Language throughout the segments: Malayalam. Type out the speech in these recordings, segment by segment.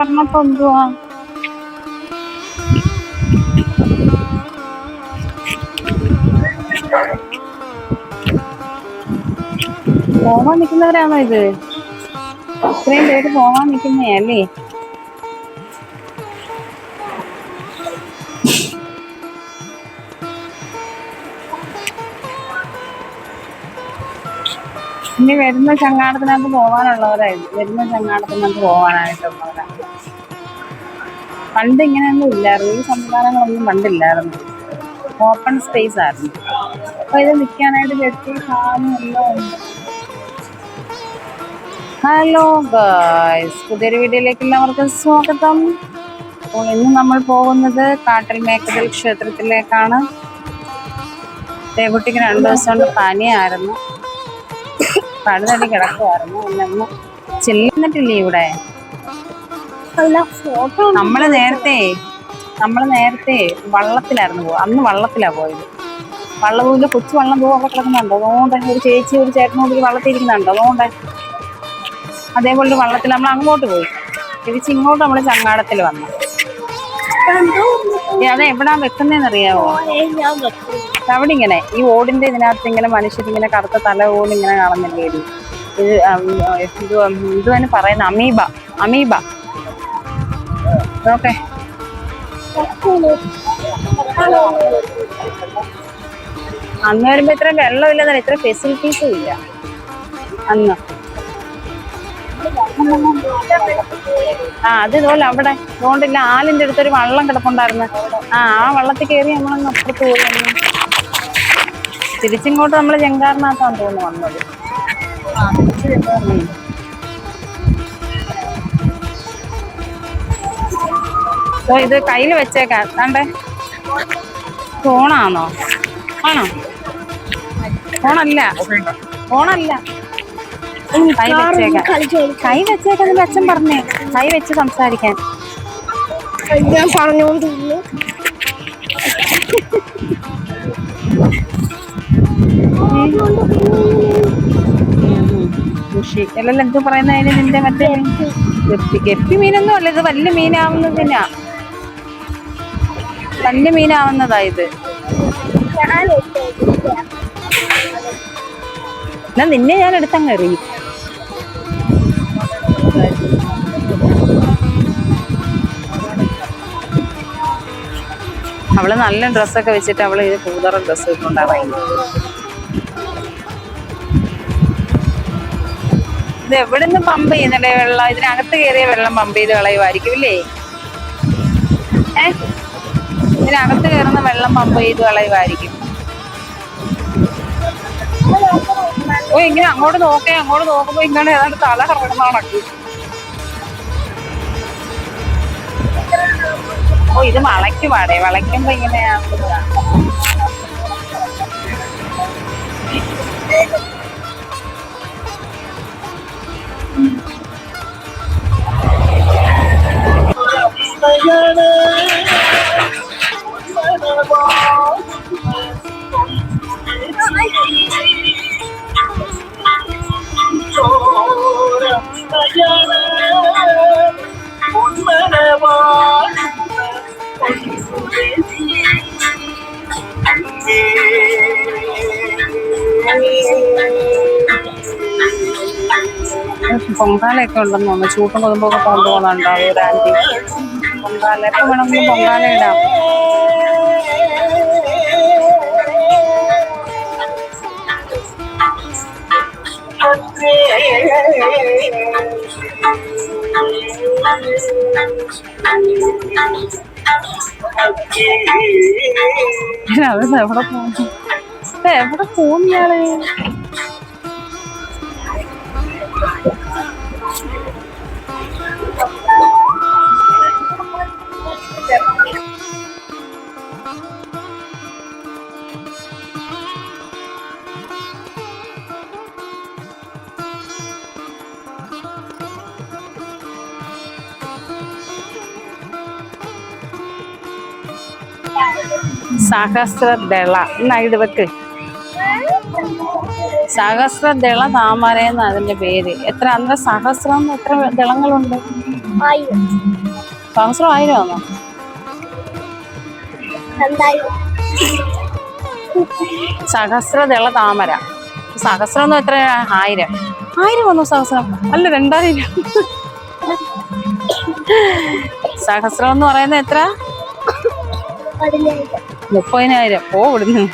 പറഞ്ഞപ്പോ എന്തുവാ പോവാൻ നിൽക്കുന്നവരാണോ ഇത്? ഇത്രയും പേര് പോവാൻ നിൽക്കുന്നേ അല്ലേ? ഇനി വരുന്ന ചങ്ങാടത്തിനകത്ത് പോകാനുള്ളവരായിരുന്നു. വരുന്ന ചങ്ങാടത്തിനകത്ത് പോകാനായിട്ടുള്ളവരാണ്. പണ്ട് ഇങ്ങനെയൊന്നും ഇല്ലായിരുന്നു, ഈ സംവിധാനങ്ങളൊന്നും പണ്ടില്ലായിരുന്നു. ഓപ്പൺ സ്പേസ് ആയിരുന്നു. അപ്പൊ ഇത് നിൽക്കാനായിട്ട് വെട്ടി സാധനം എല്ലാം ഉണ്ട്. ഹലോ ഗായ്സ്, പുതിയൊരു വീഡിയോയിലേക്ക് എല്ലാവർക്കും സ്വാഗതം. അപ്പോൾ ഇന്ന് നമ്മൾ പോകുന്നത് കാട്ടിൽ മേക്കതിൽ ക്ഷേത്രത്തിലേക്കാണ്. ദേവുട്ടിക്ക് 2 ദിവസം കൊണ്ട് പനിയായിരുന്നു, കടുതടി കിടക്കുമായിരുന്നു. പിന്നെ ഒന്ന് ചെല്ലുന്നിട്ടില്ലേ ഇവിടെ. നമ്മള് നേരത്തെ വള്ളത്തിലായിരുന്നു പോകുക. അന്ന് വള്ളത്തിലാണ് പോയത്. വള്ളപൂവിന്റെ കൊച്ചു വള്ളം പോകും അവിടെ കിടക്കുന്നുണ്ടോ? അതുകൊണ്ട് ഒരു ചേച്ചി ഒരു ചേട്ടനോട് ഒരു വള്ളത്തിൽ ഇരിക്കുന്നുണ്ടോ? അതുകൊണ്ട് അതേപോലെ വള്ളത്തിൽ നമ്മൾ അങ്ങോട്ട് പോയി. തിരിച്ചിങ്ങോട്ട് നമ്മൾ ചങ്ങാടത്തിൽ വന്നു. അത് എവിടാ വെക്കുന്നതെന്നറിയാവോ? അവിടെ ഇങ്ങനെ ഈ ഓടിന്റെ ഇതിനകത്ത് ഇങ്ങനെ മനുഷ്യരിങ്ങനെ കറുത്ത തല പോലെ ഇങ്ങനെ കാണുന്നില്ലേ? ഇത് എന്തുവാണ് പറയുന്നത്? അമീബ. ഓക്കെ, അന്ന് വരുമ്പോ ഇത്ര വെള്ളമില്ലെന്നല്ല, ഇത്ര ഫെസിലിറ്റീസും ഇല്ല അന്ന്. അത് ഇതുപോലെ അവിടെ അതുകൊണ്ടില്ല, ആലിന്റെ അടുത്തൊരു വള്ളം കിടപ്പുണ്ടായിരുന്നു. ആ വള്ളത്തിൽ കയറി നമ്മളങ്ങ് അപ്പുറത്ത് പോയി. തിരിച്ചിങ്ങോട്ട് നമ്മള് ചെങ്കാറിനകത്താന്ന് തോന്നുന്നു വന്നത്. ഇത് കയ്യിൽ വെച്ചേക്കാം. കണ്ടേ, ഫോണാണോ? ആണോ? ഫോണല്ല. കൈ വെച്ചേക്കാൻ അച്ഛൻ പറഞ്ഞേ. കൈ വെച്ച് സംസാരിക്കാൻ ഞാൻ പറഞ്ഞോണ്ടിരുന്നു. അല്ലല്ലോ എന്ത് പറയുന്ന അതിന് നിന്റെ മറ്റേ ഗപ്പി മീനൊന്നും അല്ല, ഇത് വലിയ മീനാവുന്നതിനാ. വലിയ മീനാവുന്നതാ ഇത്. എന്നാ നിന്നെ ഞാൻ എടുത്തങ്ങ് എറിയും. അവള് നല്ല ഡ്രസ്സൊക്കെ വെച്ചിട്ട് അവള് ഇത് കൂതറ ഡ്രസ്സ് ഇട്ടുണ്ടാവും. ഇത് എവിടെ നിന്ന് പമ്പ് ചെയ്യുന്നല്ലേ വെള്ളം? ഇതിനകത്ത് കയറിയ വെള്ളം പമ്പ് ചെയ്ത് കളയുമായിരിക്കും ഇല്ലേ? ഇതിനകത്ത് കയറുന്ന വെള്ളം പമ്പ് ചെയ്ത് കളയുമായിരിക്കും. ഇങ്ങനെ അങ്ങോട്ട് നോക്കുമ്പോ ഇങ്ങനെ ഏതാണ്ട് തല കറങ്ങുന്ന കണക്ക്. ഇത് വളയ്ക്കുവാടേ, വളയ്ക്കുമ്പോ ഇങ്ങനെയാ. പൊങ്കാലയൊക്കെ ഉണ്ടെന്ന് തോന്നുന്നു. ചൂട്ടും കൊതുമ്പൊക്കെ കൊണ്ടുപോകുന്നുണ്ടാവും ഒരു ആന്റി. പൊങ്കാല എപ്പോൾ വേണമെങ്കിലും പൊങ്കാല ഇടാം. എവിടെ പോകുന്നയാള്? സഹസ്രദള എന്നായിട്ട് വെക്ക്. സഹസ്രദള താമര എന്നാ അതിന്റെ പേര്. എത്ര സഹസ്രം എത്ര ദളങ്ങളുണ്ട്? 1000 സഹസ്രം 1000 ആണോ? 2000 സഹസ്രദള താമര. സഹസ്രം എന്ന് എത്ര? 1000 വന്നു സഹസ്രം. അല്ല 2000. സഹസ്രം എന്ന് പറയുന്നത് എത്ര? 30,000. ഓ ഇവിടുന്ന്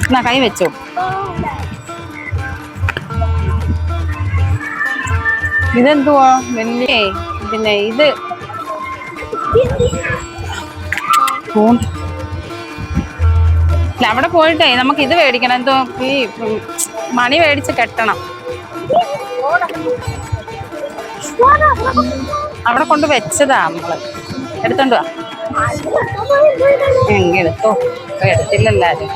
എന്നാ കൈ വെച്ചോ. ഇതെന്തുവാ വലിയ? പിന്നെ ഇത് അവിടെ പോയിട്ടേ നമുക്ക് ഇത് മേടിക്കണം. എന്തോ ഈ മണി മേടിച്ച് കെട്ടണം. അവിടെ കൊണ്ട് വെച്ചതാ നമ്മള്. എടുത്തോണ്ട് വാ. എടുത്തോ. എടുത്തില്ലെല്ലാരും.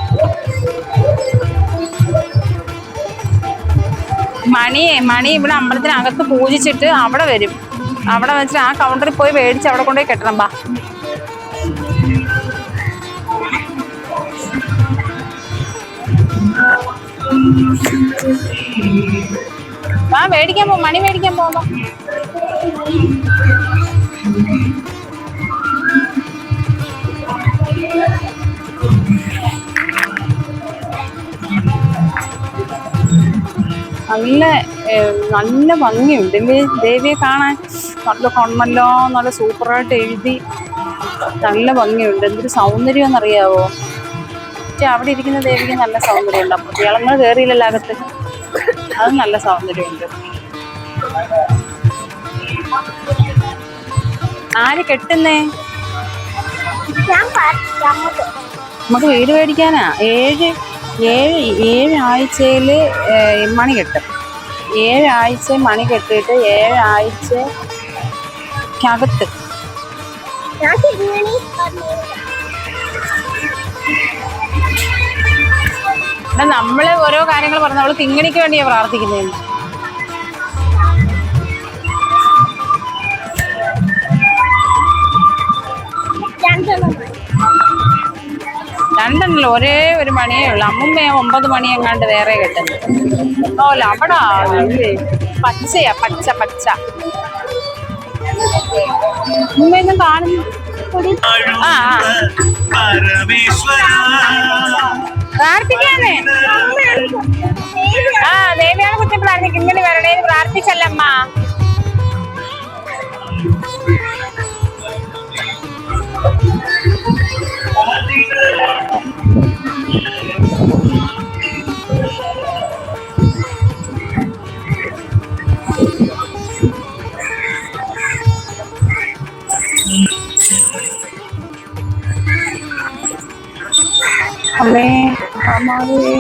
മണി ഇവിടെ അമ്പലത്തിനകത്ത് പൂജിച്ചിട്ട് അവിടെ വരും. അവിടെ വെച്ചിട്ട് ആ കൗണ്ടറിൽ പോയി മേടിച്ച് അവിടെ കൊണ്ടുപോയി കെട്ടണം. ബാ മേടിക്കാൻ പോ. മണി മേടിക്കാൻ പോകുമ്പോ നല്ല ഭംഗിയുണ്ട് ദേവിയെ കാണാൻ. നല്ല കണ്ണല്ലോ, നല്ല സൂപ്പറായിട്ട് എഴുതി, നല്ല ഭംഗിയുണ്ട്. എന്തൊരു സൗന്ദര്യം എന്നറിയാവോ. പക്ഷെ അവിടെ ഇരിക്കുന്ന ദേവിക്ക് നല്ല സൗന്ദര്യമുണ്ട്. അപ്പൊ ഇളങ്ങൾ കയറിയില്ലല്ലോ അകത്ത്. അത് നല്ല സൗന്ദര്യമുണ്ട്. ആര് കെട്ടുന്നേ? നമുക്ക് വീട് മേടിക്കാനാ. 7 ആഴ്ചയിൽ മണി കെട്ടും. 7 ആഴ്ച മണി കെട്ടിയിട്ട് 7 ആഴ്ചക്കകത്ത് നമ്മള് ഓരോ കാര്യങ്ങൾ പറഞ്ഞു. അവള് തിങ്ങണിക്ക് വേണ്ടിയാ പ്രാർത്ഥിക്കുന്നതെന്ന്. രണ്ടെണ്ണല്ലോ, ഒരേ ഒരു മണിയേ ഉള്ളു. അമ്മുമ്മയെ 9 മണി എങ്ങാണ്ട് വേറെ കെട്ടുന്നത്. ഓ ലവടാ, പച്ചയാ, പച്ച. അമ്മയൊന്നും കാണുന്നു. പ്രാർത്ഥിക്കാനേ. ദേവിയാണ് കുത്തി പ്രാർത്ഥിക്കും. ഇങ്ങനെ വരണേന്ന് പ്രാർത്ഥിച്ചല്ലമ്മ. അമ്മേ അമ്മാവേ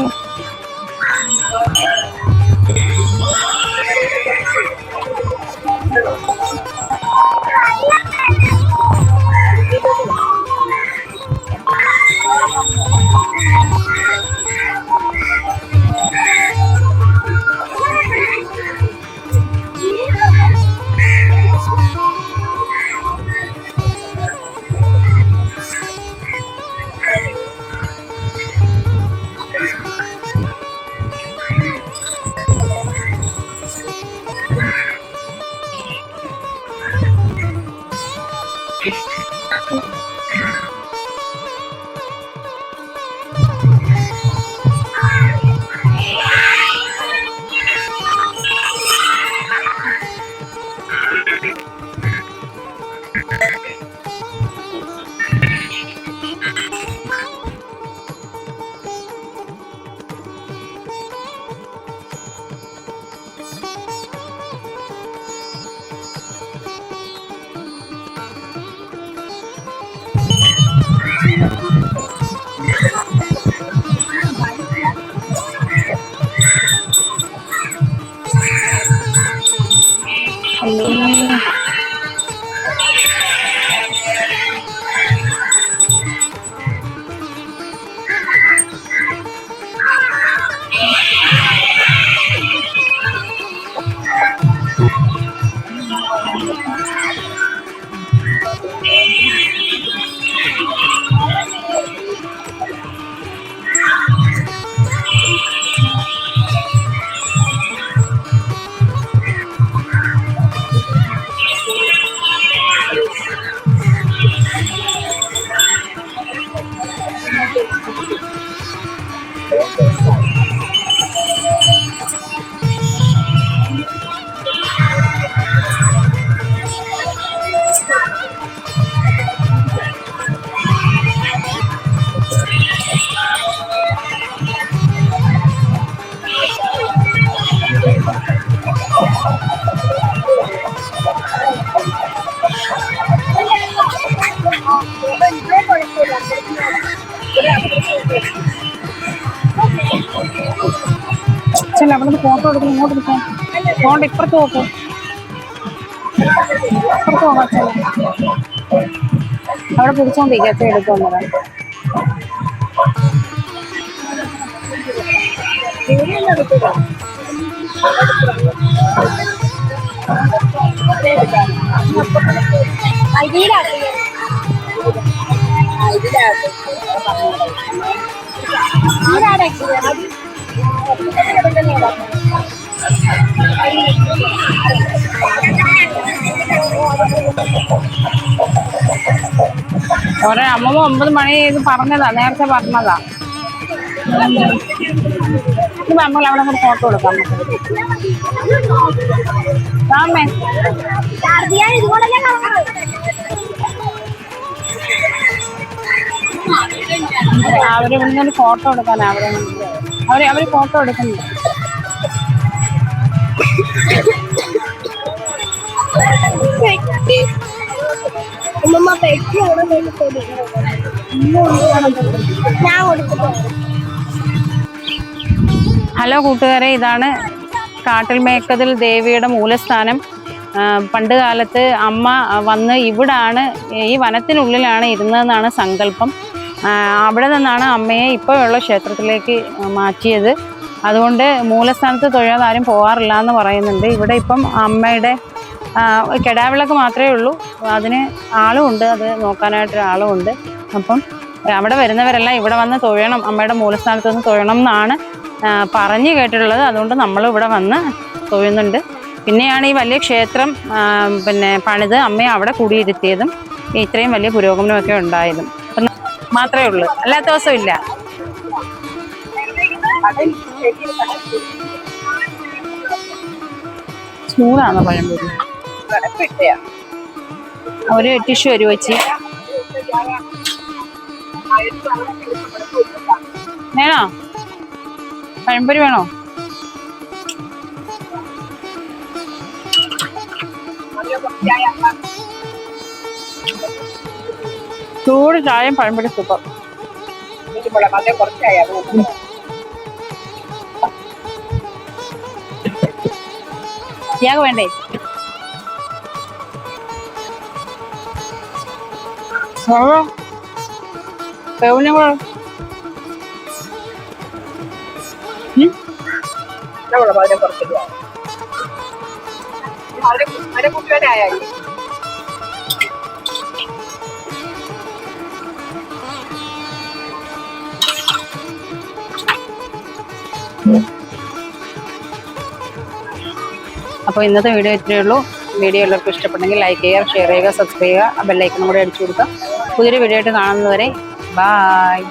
അവിടെ ഫോട്ടോ എടുക്കണം, ഇങ്ങോട്ട് എടുക്കാൻ ഫോണ്ട് ഇപ്പുറത്ത് നോക്കും, ഇപ്പുറത്ത് പോകാം അച്ഛൻ. അവിടെ പിടിച്ചോണ്ടിരിക്കുക, അച്ഛൻ എടുക്കുമെന്നതാണ്. ഓരോ അമ്മമ്മ 9 മണി ഇത് പറഞ്ഞതാ, നേരത്തെ പറഞ്ഞതാ. നമ്മൾ അവിടെ കൂടെ ഫോട്ടോ എടുക്കാം. ആമേ അവര് ഇവിടുന്ന് ഫോട്ടോ എടുക്കാനാ, അവര് ഫോട്ടോ എടുക്കുന്നു. ഹലോ കൂട്ടുകാരെ, ഇതാണ് കാട്ടിൽ മേക്കതിൽ ദേവിയുടെ മൂലസ്ഥാനം. പണ്ട് കാലത്ത് അമ്മ വന്ന് ഇവിടാണ്, ഈ വനത്തിനുള്ളിലാണ് ഇരുന്നതെന്നാണ് സങ്കല്പം. അവിടെ നിന്നാണ് അമ്മയെ ഇപ്പോഴുള്ള ക്ഷേത്രത്തിലേക്ക് മാറ്റിയത്. അതുകൊണ്ട് മൂലസ്ഥാനത്ത് തൊഴാതെ ആരും പോകാറില്ല എന്ന് പറയുന്നുണ്ട്. ഇവിടെ ഇപ്പം അമ്മയുടെ കെടാവിളക്ക് മാത്രമേ ഉള്ളൂ, അതിന് ആളുമുണ്ട്, അത് നോക്കാനായിട്ടൊരാളുമുണ്ട്. അപ്പം അവിടെ വരുന്നവരെല്ലാം ഇവിടെ വന്ന് തൊഴണം, അമ്മയുടെ മൂലസ്ഥാനത്ത് നിന്ന് തൊഴണം എന്നാണ് പറഞ്ഞു കേട്ടിട്ടുള്ളത്. അതുകൊണ്ട് നമ്മൾ ഇവിടെ വന്ന് തൊഴുന്നുണ്ട്. പിന്നെയാണ് ഈ വലിയ ക്ഷേത്രം പണിത് അമ്മയെ അവിടെ കൂടിയിരുത്തിയതും ഇത്രയും വലിയ പുരോഗമനമൊക്കെ ഉണ്ടായതും. മാത്രമേ ഉള്ളൂ, അല്ലാത്ത ദിവസം ഇല്ല. ചൂടാണ് പഴംപൊരി. ഒരു ടിഷ്യൂ ഒരു വെച്ച് വേണോ? പഴംപൊരി വേണോ? ചൂട് ചായയും പഴംപൊരി സൂപ്പർ. ഇയാൾക്ക് വേണ്ടേ? അപ്പോൾ ഇന്നത്തെ വീഡിയോ ഇത്രയേ ഉള്ളൂ. വീഡിയോ എല്ലാവർക്കും ഇഷ്ടപ്പെട്ടെങ്കിൽ ലൈക്ക് ചെയ്യുക, ഷെയർ ചെയ്യുക, സബ്സ്ക്രൈബ് ചെയ്യുക, ബെല്ലൈക്കണും കൂടെ അടിച്ചു കൊടുക്കുക. പുതിയൊരു വീഡിയോ ആയിട്ട് കാണുന്നതുവരെ ബായ്.